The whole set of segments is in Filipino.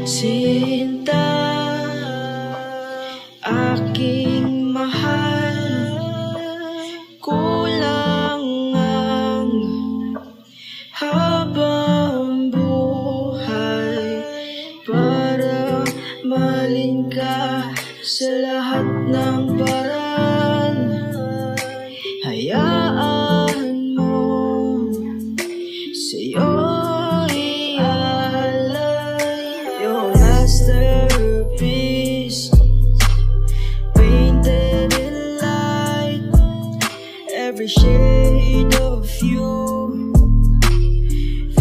Sinta, aking mahal, kulang ang habang buhay para mahalin ka sa lahat ng paraan. Hayaan mo sa'yo ialay yung masterpiece, painted in light. Every shade of you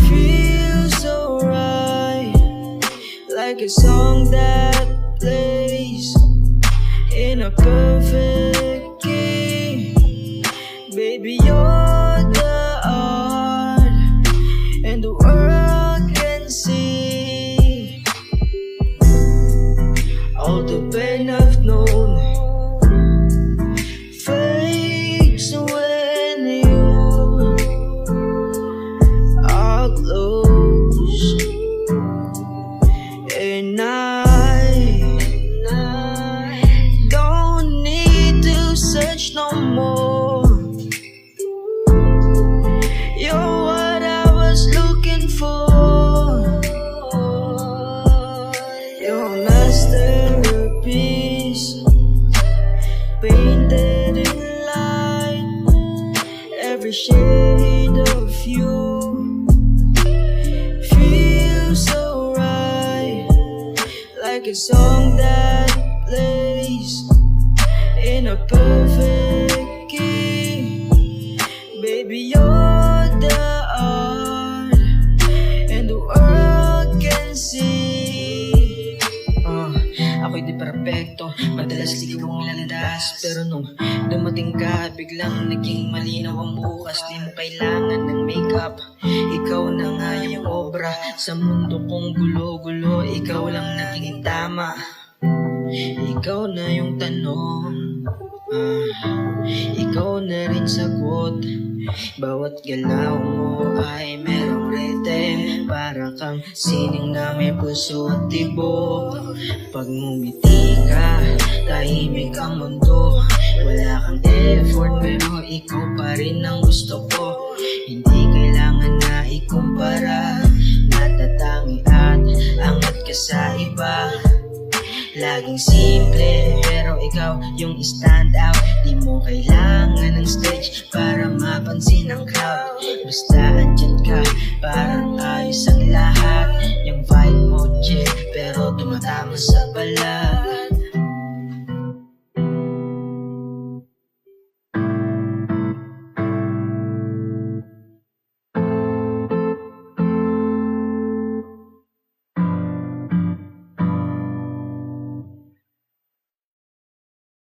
feels so right, like a song that plays in a perfect key. Baby, you're the art, and the world can see all the pain I've known fades when you are close. And I don't need to search no more. You're what I was looking for. Your masterpiece, painted in light. Every shade of you feels so right, like a song that plays in a perfect key. Baby, you're the art, and the world can see. Ako'y di perpekto, madalas di kong landas. Pero nung dumating ka, biglang naging malinaw ang bukas. Di mo kailangan ng makeup, ikaw na nga yung obra. Sa mundo kong gulo-gulo, ikaw lang naging tama. Ikaw na yung tanong, ikaw na rin sagot. Bawat galaw mo ay merong rhythm, para kang sining na may puso at tibok. Pag ngumiti ka, tahimik ang mundo. Wala kang effort pero ikaw pa rin ang gusto ko. Hindi kailangan na ikumpara, natatangi at angat ka sa iba. Laging simple, pero ikaw yung stand out. Di mo kailangan ng stage para mapansin ng crowd. Basta andyan ka, parang ayos ang lahat. Yung vibe mo chill, pero tumatama sa balat.